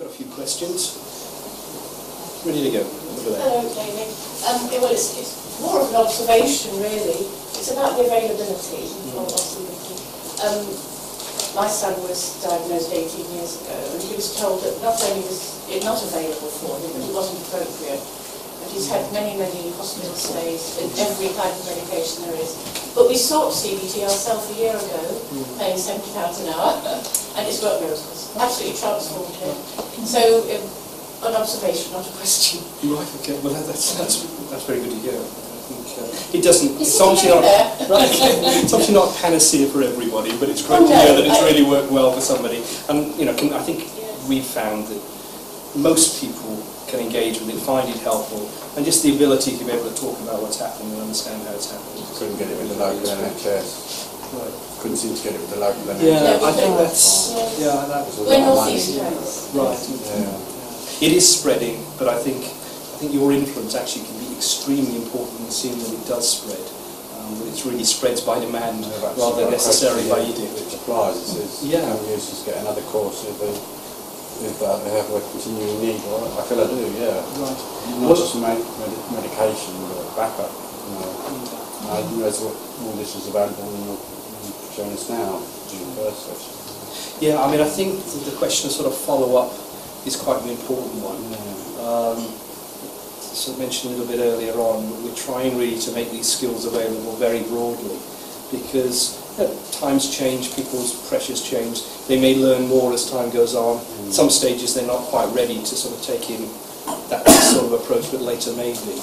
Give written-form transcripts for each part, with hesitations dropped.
got a few questions. Ready to go. Hello, David. Well, it's more of an observation, really. It's about the availability of CBT. My son was diagnosed 18 years ago, and he was told that not only was it not available for him, but it wasn't appropriate. And he's had many, many hospital stays and every kind of medication there is. But we sought CBT ourselves a year ago, paying £70 an hour, and it's worked miracles. Absolutely transformed him. So, an observation, not a question. Right, okay. Well, that's very good to hear. I think it doesn't. It's obviously not. Right, it's obviously not panacea for everybody, but it's great to hear that it's really worked well for somebody. And I think we've found that most people can engage with it, find it helpful, and just the ability to be able to talk about what's happening and understand how it's happening. Couldn't get it with the local NHS. Right. Couldn't seem to get it with the local NHS. Yeah, I think that's that was we're North East Coast. Right. Yeah. It is spreading, but I think your influence actually can be extremely important in seeing that it does spread. That it really spreads by demand rather than necessarily by edict. It applies. It says, can we just get another course if they have a continuing need? Well, I feel I do, yeah. Right. Not just medication, but backup. I didn't realise what all this was available and you're showing us now during the first session. Yeah, I mean, I think the question of sort of follow-up is quite an important one. So I mentioned a little bit earlier on, we're trying really to make these skills available very broadly, because times change, people's pressures change, they may learn more as time goes on. At some stages they're not quite ready to sort of take in that sort of approach, but later maybe.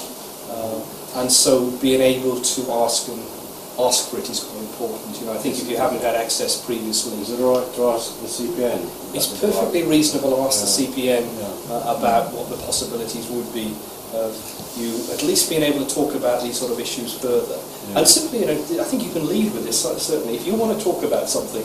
And so being able to ask for it is quite important. I think if you haven't had access previously... Is it alright to ask the CPN? It's perfectly reasonable to ask the CPN about what the possibilities would be of you at least being able to talk about these sort of issues further. And simply, I think you can lead with this, certainly. If you want to talk about something,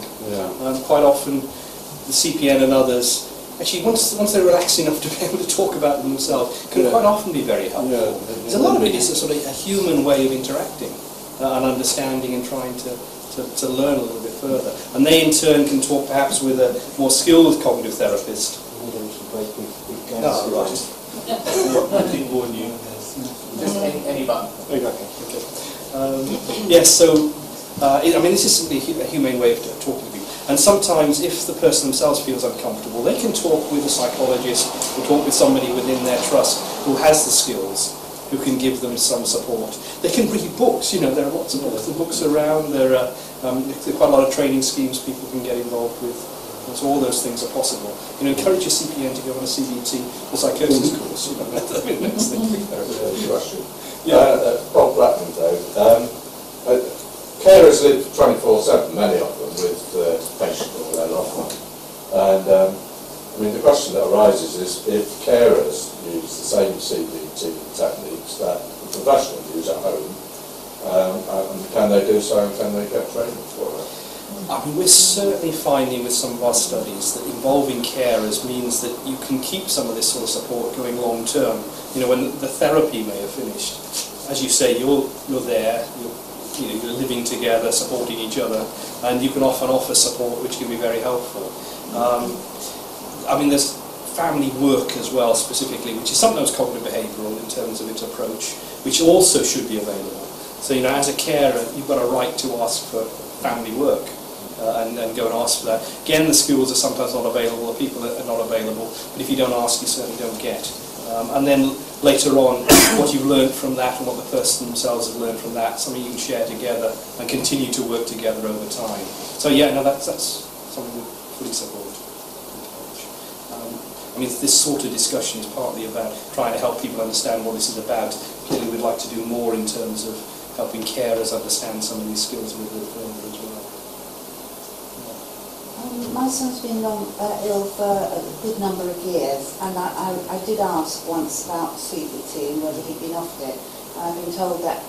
quite often the CPN and others, actually once they're relaxed enough to be able to talk about them themselves, can quite often be very helpful. Because a lot of it is a sort of a human way of interacting and understanding and trying to learn a little bit further. And they in turn can talk perhaps with a more skilled cognitive therapist. Right. I didn't warn you. Just any button. Exactly. Okay. Yes. So, I mean, this is simply a humane way of talking to people. And sometimes, if the person themselves feels uncomfortable, they can talk with a psychologist or talk with somebody within their trust who has the skills, who can give them some support. They can read books. There are lots of books. The books around. There are quite a lot of training schemes people can get involved with. So all those things are possible. Encourage your CPN to go on a CBT or psychosis course. That's the thing there. Question. Bob Blackman, Dave. Carers live 24/7, many of them, with the patient all their life. And I mean, the question that arises is if carers use the same CBT techniques that the professionals use at home, and can they do so, and can they get training for it? I mean, we're certainly finding with some of our studies that involving carers means that you can keep some of this sort of support going long term. When the therapy may have finished, as you say, you're there, you're living together, supporting each other, and you can often offer support which can be very helpful. I mean, there's family work as well, specifically, which is sometimes cognitive behavioural in terms of its approach, which also should be available. So, as a carer, you've got a right to ask for family work. And go and ask for that. Again, the schools are sometimes not available, the people are not available, but if you don't ask, you certainly don't get. And then later on, what you've learned from that and what the person themselves have learned from that, something you can share together and continue to work together over time. So that's something we fully support. I mean, this sort of discussion is partly about trying to help people understand what this is about. Clearly, we'd like to do more in terms of helping carers understand some of these skills a little bit further as well. My son's been ill for a good number of years, and I did ask once about CBT and whether he'd been offered it. I've been told that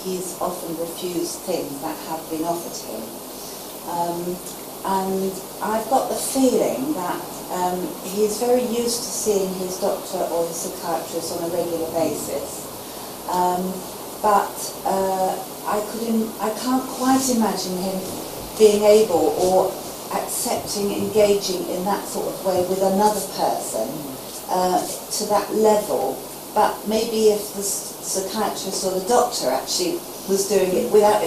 he's often refused things that have been offered him. And I've got the feeling that he's very used to seeing his doctor or his psychiatrist on a regular basis. But I can't quite imagine him being able or accepting, engaging in that sort of way with another person to that level. But maybe if the psychiatrist or the doctor actually was doing it without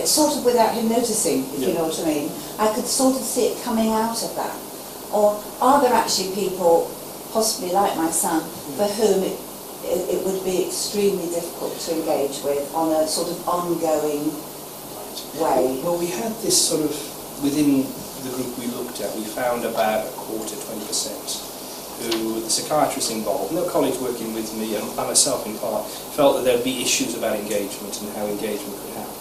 him noticing, if you know what I mean, I could sort of see it coming out of that. Or are there actually people, possibly like my son, for whom it would be extremely difficult to engage with on a sort of ongoing way? Well, we had this sort of, within the group we looked at, we found about a quarter, 20%, who the psychiatrists involved, and their colleagues working with me and myself in part, felt that there'd be issues about engagement and how engagement could happen.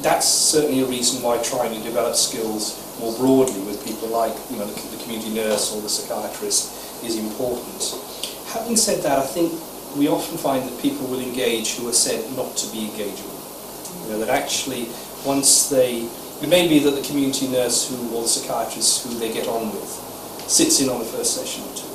That's certainly a reason why trying to develop skills more broadly with people like, you know, the community nurse or the psychiatrist is important. Having said that, I think we often find that people will engage who are said not to be engageable. You know, that actually once it may be that the community nurse or the psychiatrist who they get on with sits in on the first session or two.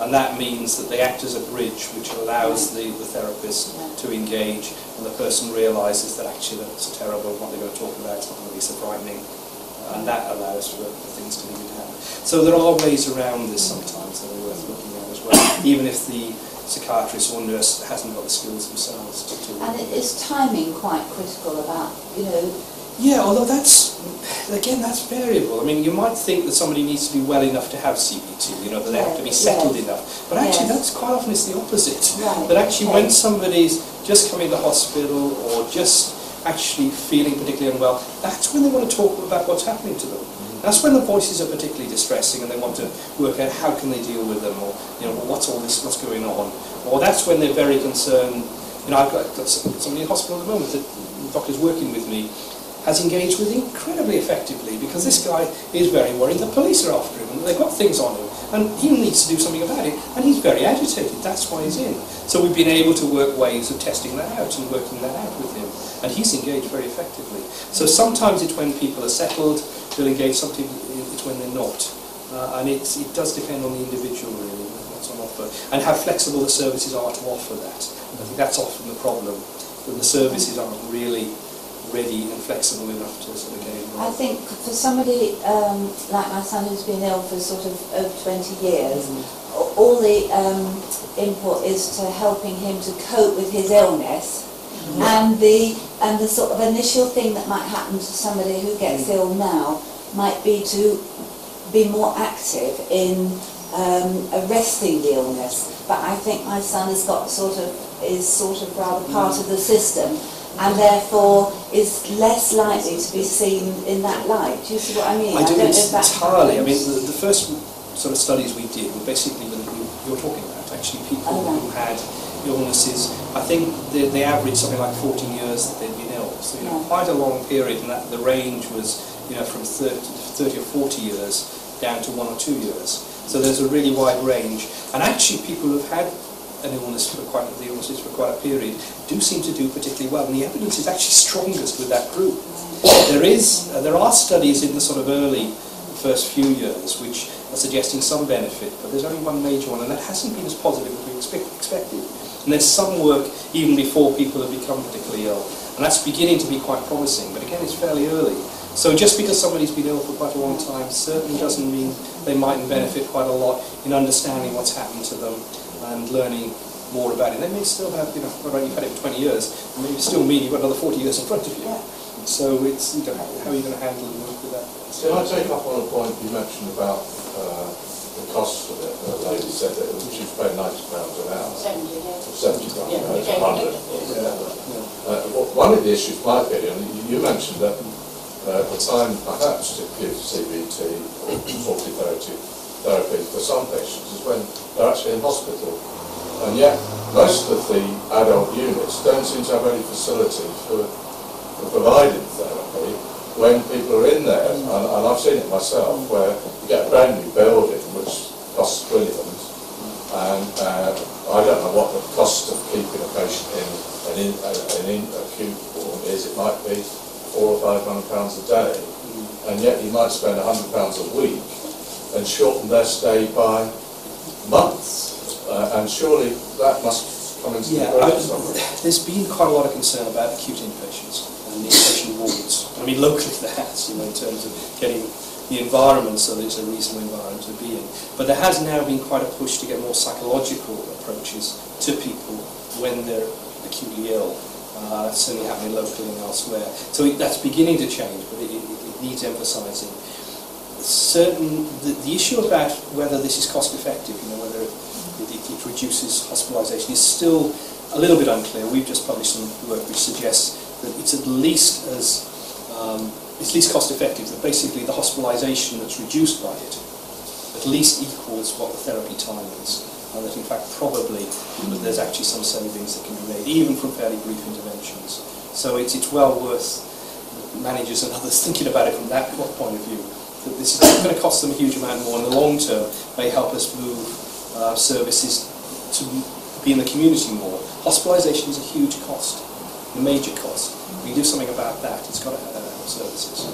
And that means that they act as a bridge which allows the therapist to engage, and the person realises that actually that's terrible, what they're going to talk about, it's not going to be so frightening, and that allows for things to begin to happen. So there are ways around this sometimes that are worth looking at as well, even if the psychiatrist or nurse hasn't got the skills themselves to do it. And is timing quite critical about, you know? Yeah, although that's variable. I mean, you might think that somebody needs to be well enough to have CBT, you know, that they have to be settled enough. But actually, that's quite often it's the opposite. Right. That actually when somebody's just coming to hospital or just actually feeling particularly unwell, that's when they want to talk about what's happening to them. That's when the voices are particularly distressing and they want to work out how can they deal with them, or, you know, what's going on. Or that's when they're very concerned. You know, I've got somebody in hospital at the moment, the doctor's working with me, has engaged with incredibly effectively, because this guy is very worried. The police are after him and they've got things on him and he needs to do something about it, and he's very agitated. That's why he's in. So we've been able to work ways of testing that out and working that out with him, and he's engaged very effectively. So sometimes it's when people are settled, they'll engage, sometimes it's when they're not. And it does depend on the individual really, what's on offer, and how flexible the services are to offer that. I think that's often the problem, that the services aren't really ready and flexible enough to sort of get involved. I think for somebody like my son who's been ill for sort of over 20 years, all the input is to helping him to cope with his illness, and the sort of initial thing that might happen to somebody who gets ill now might be to be more active in arresting the illness. But I think my son has got is rather part of the system, and therefore is less likely to be seen in that light. Do you see what I mean? I do, don't know if that entirely. I mean, happens. the first sort of studies we did were basically with you're talking about, actually people who had illnesses. I think they averaged something like 14 years that they'd been ill, so you know, quite a long period, and that the range was, you know, from 30 or 40 years down to 1 or 2 years. So there's a really wide range, and actually people who've had an illness for quite a period do seem to do particularly well, and the evidence is actually strongest with that group. There are studies in the sort of early first few years which are suggesting some benefit, but there's only one major one, and that hasn't been as positive as we expected. And there's some work even before people have become particularly ill, and that's beginning to be quite promising, but again it's fairly early. So just because somebody's been ill for quite a long time certainly doesn't mean they mightn't benefit quite a lot in understanding what's happened to them and learning more about it. They may still have, you know, all right, you've had it for 20 years, it may still mean you've got another 40 years in front of you. So it's, you know, how are you going to handle and work with that? Can I take up on a point you mentioned about the cost of it? The lady said that she was paying £90 an hour. 70, yeah. 70 pounds, Yeah, £100. One of the issues might be, and you mentioned that the time perhaps to give CBT or talk-therapy for some patients is when they're actually in hospital. And yet, most of the adult units don't seem to have any facility for providing therapy when people are in there. And I've seen it myself, where you get a brand new building which costs £1,000,000, and I don't know what the cost of keeping a patient in an acute ward is. It might be £400 or £500 a day, and yet you might spend £100 a week and shorten their stay by months. And surely that must come into the equation. There's been quite a lot of concern about acute inpatients and the inpatient wards. I mean, locally there has, you know, in terms of getting the environment so that it's a reasonable environment to be in. But there has now been quite a push to get more psychological approaches to people when they're acutely ill. Certainly happening locally and elsewhere. So that's beginning to change, but it needs emphasising. The issue about whether this is cost effective, whether it reduces hospitalisation, is still a little bit unclear. We've just published some work which suggests that it's at least cost effective, that basically the hospitalisation that's reduced by it at least equals what the therapy time is. And that in fact probably there's actually some savings that can be made, even from fairly brief interventions. So it's well worth managers and others thinking about it from that point of view, that this is not going to cost them a huge amount more in the long term, may help us move services to be in the community more. Hospitalisation is a huge cost, a major cost. If we do something about that, it's got to help services.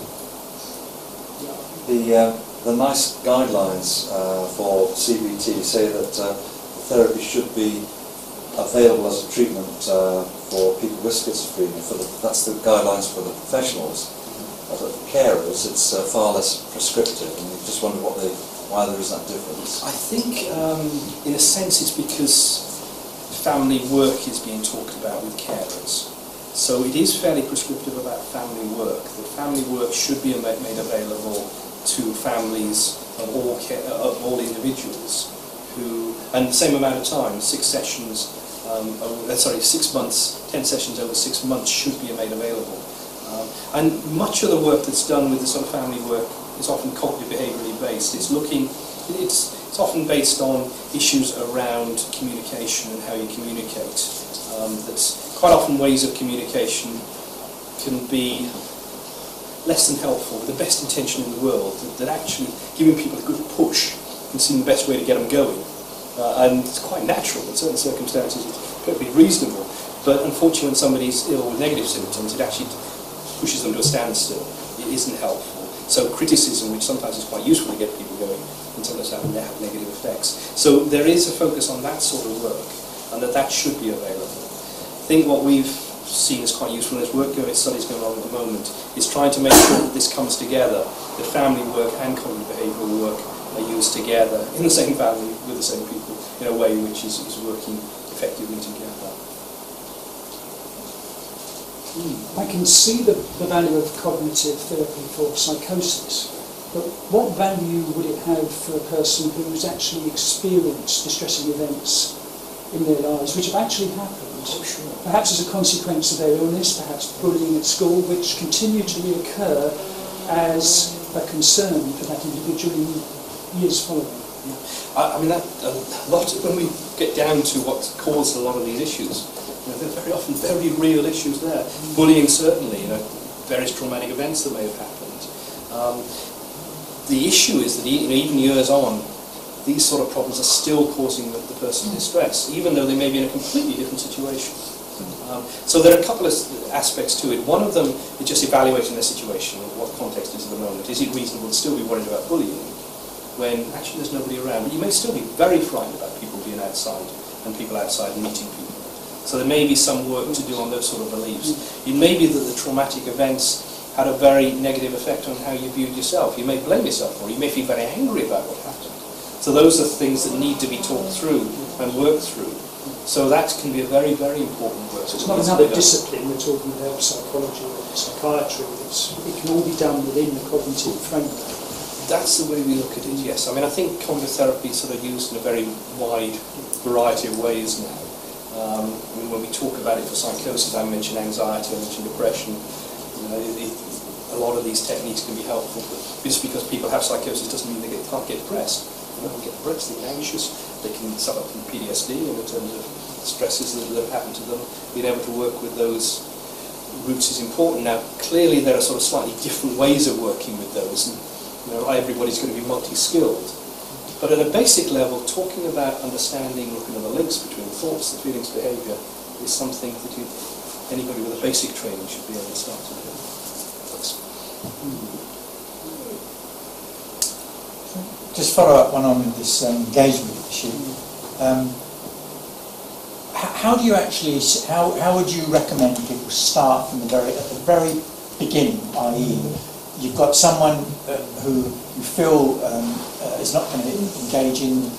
The NICE guidelines for CBT say that therapy should be available as a treatment for people with schizophrenia. That's the guidelines for the professionals. But for carers, it's far less prescriptive, and we just wonder why there is that difference. I think, in a sense, it's because family work is being talked about with carers. So it is fairly prescriptive about family work. The family work should be made available to families of all individuals who, and the same amount of time, 6 sessions, 6 months, 10 sessions over 6 months should be made available. And much of the work that's done with the sort of family work is often cognitive behaviourally based. It's often based on issues around communication and how you communicate. That's quite often ways of communication can be less than helpful, with the best intention in the world, that actually giving people a good push can seem the best way to get them going. And it's quite natural in certain circumstances, it's perfectly reasonable. But unfortunately, when somebody's ill with negative symptoms, it actually pushes them to a standstill. It isn't helpful. So criticism, which sometimes is quite useful to get people going, can sometimes have negative effects. So there is a focus on that sort of work, and that should be available. I think what we've seen as quite useful, and there's studies going on at the moment, is trying to make sure that this comes together, that family work and cognitive behavioural work are used together in the same family with the same people in a way which is working effectively together. I can see the value of cognitive therapy for psychosis, but what value would it have for a person who's actually experienced distressing events in their lives, which have actually happened, perhaps as a consequence of their illness, perhaps bullying at school, which continue to reoccur as a concern for that individual in years following? I mean, when we get down to what caused a lot of these issues, there are very often very real issues there. Bullying, certainly, various traumatic events that may have happened. The issue is that even years on, these sort of problems are still causing the person distress, even though they may be in a completely different situation. So there are a couple of aspects to it. One of them is just evaluating their situation, what context is at the moment. Is it reasonable to still be worried about bullying when actually there's nobody around? But you may still be very frightened about people being outside and people outside and meeting people. So there may be some work to do on those sort of beliefs. It may be that the traumatic events had a very negative effect on how you viewed yourself. You may blame yourself for it. You may feel very angry about what happened. So those are things that need to be talked through and worked through. So that can be a very, very important work. So it's not another discipline, we're talking about psychology or psychiatry. It can all be done within the cognitive framework. That's the way we look at it, yes. I mean, I think cognitive therapy is sort of used in a very wide variety of ways now. When we talk about it for psychosis, I mentioned anxiety, I mentioned depression. A lot of these techniques can be helpful, but just because people have psychosis doesn't mean they can't get depressed. They get depressed, they get anxious, they can suffer from PTSD in terms of stresses that have happened to them. Being able to work with those routes is important. Now, clearly there are sort of slightly different ways of working with those, and everybody's going to be multi-skilled. But at a basic level, talking about understanding, looking at the links between thoughts, the feelings, behaviour, is something that anybody with a basic training should be able to start to do. Just follow up one on this engagement issue. How do you actually? How would you recommend people start from at the very beginning? I.e., you've got someone who you feel is not going to engage in,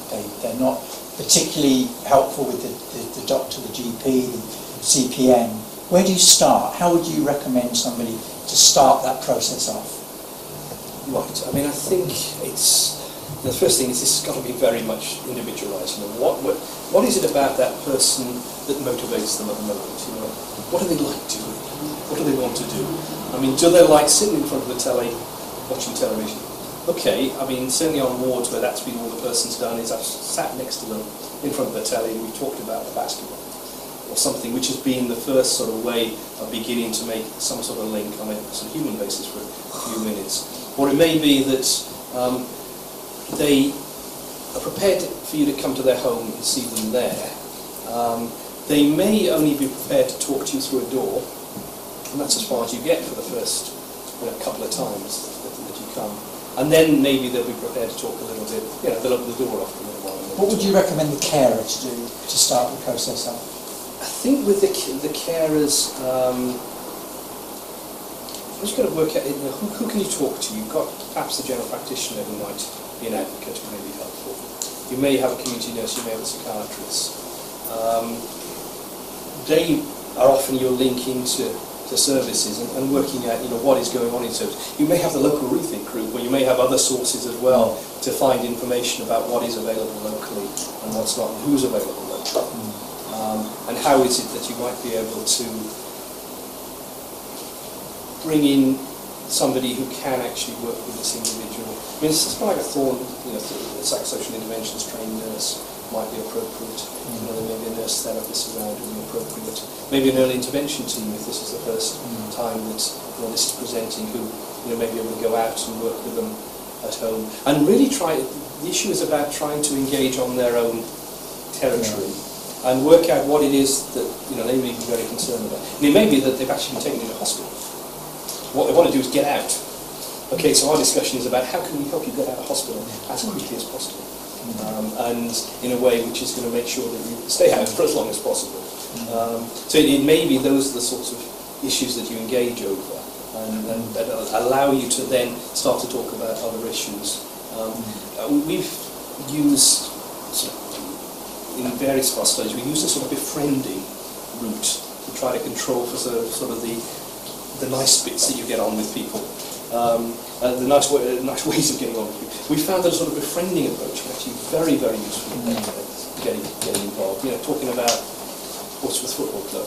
they're not particularly helpful with the doctor, the GP, the CPN. Where do you start? How would you recommend somebody to start that process off? Right. I mean, I think the first thing is this has got to be very much individualised. You know, what is it about that person that motivates them at the moment? You know, what do they like doing? What do they want to do? I mean, do they like sitting in front of the telly, watching television? Okay, I mean, certainly on wards where that's been all the person's done is I've sat next to them in front of the telly and we've talked about the basketball or something, which has been the first sort of way of beginning to make some sort of link on a sort of human basis for a few minutes. Or it may be that they are prepared for you to come to their home and see them there. They may only be prepared to talk to you through a door, and that's as far as you get for the first couple of times that you come. And then maybe they'll be prepared to talk a little bit, they'll open the door after a little while. What would you recommend the carer to do to start the process up? I think with the carers, I'm just going to work out, who can you talk to? You've got perhaps the general practitioner who might be an advocate who may be helpful. You may have a community nurse, you may have a psychiatrist. They are often your link into services and working out what is going on in services. You may have the local RETHINK group where you may have other sources as well to find information about what is available locally and what's not and who's available locally. And how is it that you might be able to bring in somebody who can actually work with this individual. I mean, it's like a thought, a psychosocial interventions trained nurse might be appropriate. There may be a nurse therapist around who would be appropriate. Maybe an early intervention team if this is the first time that this is presenting, who may be able to go out and work with them at home. And really the issue is about trying to engage on their own territory and work out what it is that they may be very concerned about. And it may be that they've actually been taken into hospital. What they want to do is get out. Okay, so our discussion is about how can we help you get out of hospital as quickly as possible. And in a way which is going to make sure that you stay out for as long as possible. So it may be those are the sorts of issues that you engage over and that allow you to then start to talk about other issues. We've used, in various of our studies, we use a sort of befriending route to try to control for sort of the nice bits that you get on with people. The nice ways of getting on with people. We found that a sort of befriending approach is actually very, very useful getting involved. Talking about Portsmouth Football Club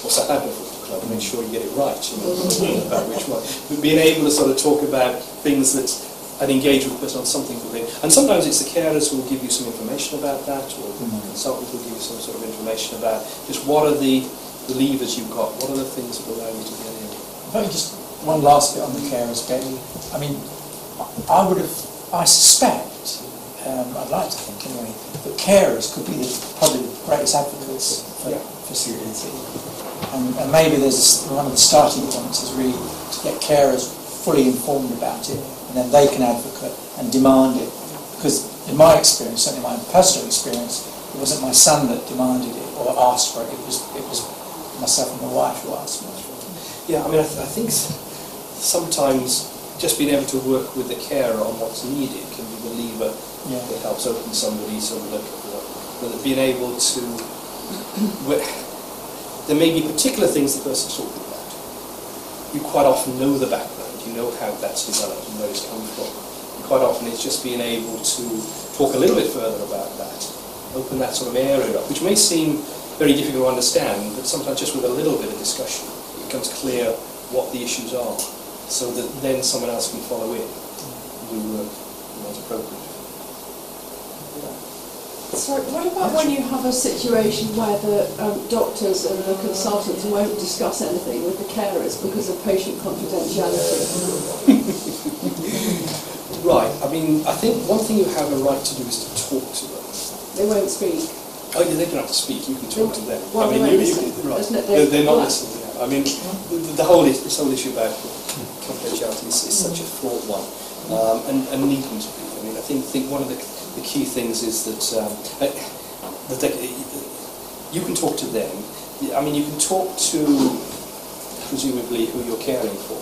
or Southampton Football Club, make sure you get it right. About which one. Being able to sort of talk about things and engage with the person on something. And sometimes it's the carers who will give you some information about that, or the consultant will give you some sort of information about just what are the levers you've got, what are the things that will allow you to get in. Just one last bit on the carers bit. I mean, I suspect, I'd like to think anyway, that carers could be probably the greatest advocates for CBT. And maybe there's one of the starting points is really to get carers fully informed about it, and then they can advocate and demand it. Because in my experience, certainly my personal experience, it wasn't my son that demanded it or asked for it. It was myself and my wife who asked for it. Yeah, I mean, I think sometimes just being able to work with the carer on what's needed can be the lever that helps open somebody so that being able to... There may be particular things the person's talking about. You quite often know the background, you know how that's developed and where it's come from. And quite often it's just being able to talk a little bit further about that, open that sort of area up, which may seem very difficult to understand, but sometimes just with a little bit of discussion, it becomes clear what the issues are, so that then someone else can follow in who is appropriate. So what about when you have a situation where the doctors and the consultants won't discuss anything with the carers because of patient confidentiality? Right, I mean, I think one thing you have a right to do is to talk to them. They won't speak. Oh yeah, they don't have to speak, you can talk to them. Well, I mean, they're not listening. I mean, this whole issue about confidentiality is such a fraught one, and needn't be. I mean, I think one of the key things is that you can talk to them. I mean, you can talk to presumably who you're caring for,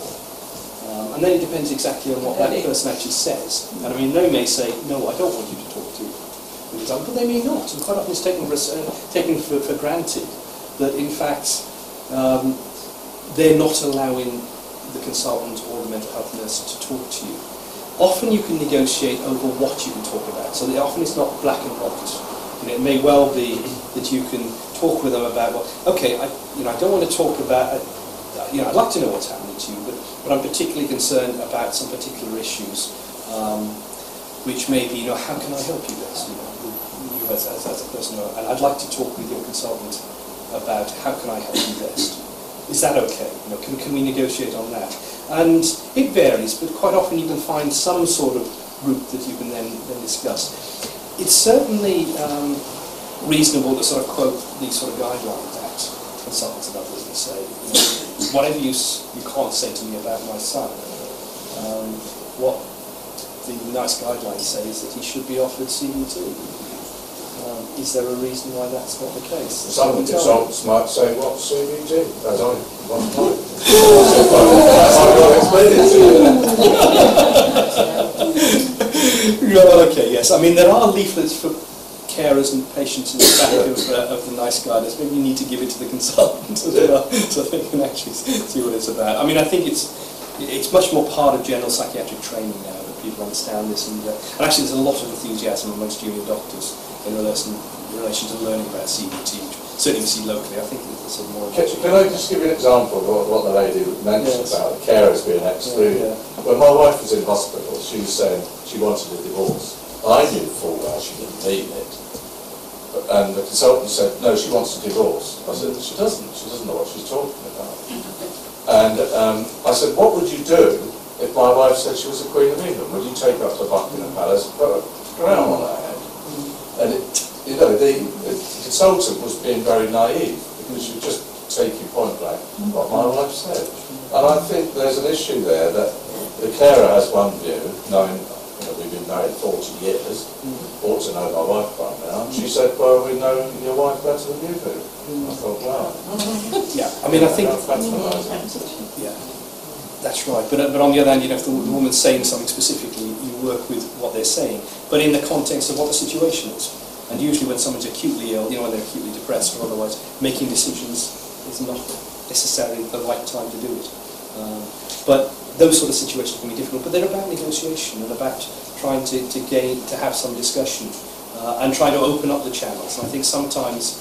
And then it depends exactly on what that person actually says. And I mean, they may say, no, I don't want you to talk to an example, but they may not. And quite often it's taken for granted that, in fact, they're not allowing the consultant or the mental health nurse to talk to you. Often you can negotiate over what you can talk about, so that often it's not black and white. It may well be that you can talk with them about, well, okay, I don't want to talk about, I'd like to know what's happening to you, but I'm particularly concerned about some particular issues, which may be, how can I help you best? You as a person, and I'd like to talk with your consultant about how can I help you best. Is that okay? Can we negotiate on that? And it varies, but quite often you can find some sort of route that you can then discuss. It's certainly reasonable to sort of quote these sort of guidelines that consultants and others and say, whatever you can't say to me about my son, what the NICE guidelines say is that he should be offered CBT. Is there a reason why that's not the case? Some consultants might say, what's CBT? As I one time. Okay, yes. I mean, there are leaflets for carers and patients in the back of the NICE guidelines. Maybe you need to give it to the consultant as well, so they can actually see what it's about. I mean, I think it's much more part of general psychiatric training now that people understand this, and actually there's a lot of enthusiasm amongst junior doctors in relation to learning about CBT, which certainly we see locally. I think there's sort of more. Can I just give you an example of what the lady mentioned about the carers being excluded? Yeah. When my wife was in hospital, she was saying she wanted a divorce. I knew full well she didn't mean it. And the consultant said, no, she wants a divorce. I said, she doesn't know what she's talking about. And I said, what would you do if my wife said she was the Queen of England? Would you take her up to Buckingham Palace and put a crown on her head? And the consultant was being very naive, because you just take your point blank what my wife said. And I think there's an issue there that the carer has one view, knowing we've been married 40 years, ought to know my wife by now. And she said, well, we know your wife better than you do. I thought, wow. Yeah, I mean, I think... Yeah, that's right. But on the other hand, if the woman's saying something specifically, you work with what they're saying, but in the context of what the situation is. And usually when someone's acutely ill, when they're acutely depressed or otherwise, making decisions is not necessarily the right time to do it. But those sort of situations can be difficult, but they're about negotiation and about trying to have some discussion and trying to open up the channels. And I think sometimes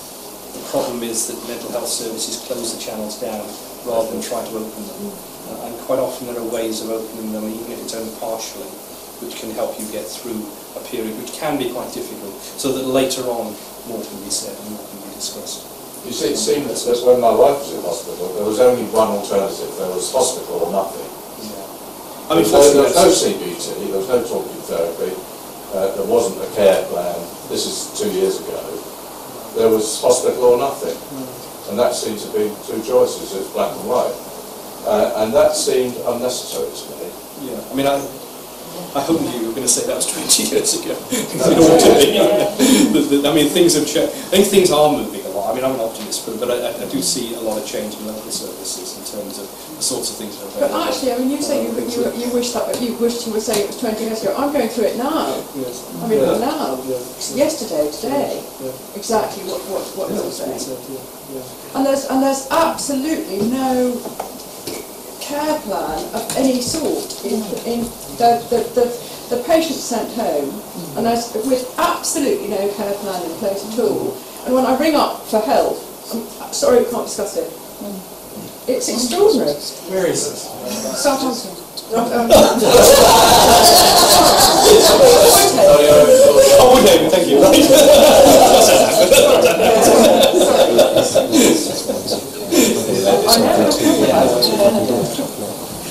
the problem is that mental health services close the channels down rather than try to open them. And quite often there are ways of opening them, even if it's only partially, which can help you get through a period which can be quite difficult, so that later on more can be said and more can be discussed. You see, it seemed that when my wife was in hospital, there was only one alternative. There was hospital or nothing. Yeah. I mean, there was no CBT, there was no talking therapy, there wasn't a care plan. This is 2 years ago. There was hospital or nothing. And that seemed to be two choices, it's black and white. And that seemed unnecessary to me. Yeah, I mean, I hope you were going to say that was 20 years ago. I mean, things have changed. I think things are moving a lot. I mean, I'm an optimist, but I do see a lot of change in medical services in terms of the sorts of things that are available. But actually, I mean, you say you wished you were saying it was 20 years ago. I'm going through it now. Yes. I mean, now, Yeah. yesterday, today, exactly what you're saying. And there's absolutely no care plan of any sort in the patient sent home, and there's with absolutely no care plan in place at all. And when I ring up for help, I'm sorry, we can't discuss it. It's extraordinary. Where is it? Southampton. Oh, David, thank you.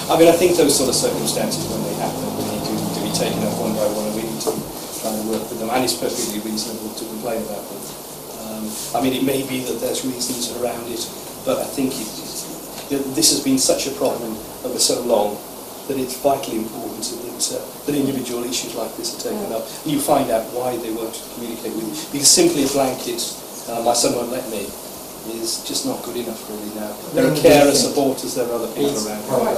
I mean, I think those sort of circumstances, when they happen, they need to be taken up one by one, and we need to try and work with them. And it's perfectly reasonable to complain about them. I mean, it may be that there's reasons around it, but I think this has been such a problem over so long that it's vitally important that individual issues like this are taken up. And you find out why they won't communicate with you. Because simply a blanket, my son won't let me, is just not good enough really now. There are carer supporters, there are other people around. Right,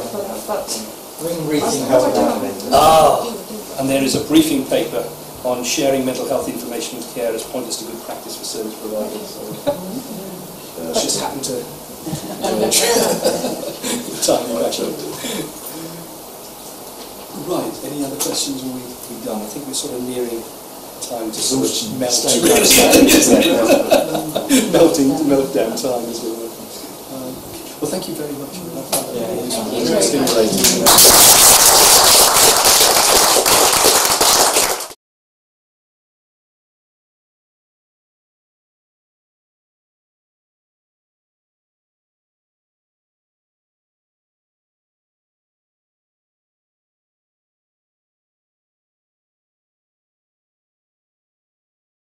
Bring RETHINK up and And there is a briefing paper on sharing mental health information with carers, pointers to good practice for service providers. So, it's just happened to timing actually. Right, any other questions or we've done? I think we're sort of nearing time to sort of melt down time as well. Well, thank you very much. Yeah, It's been great.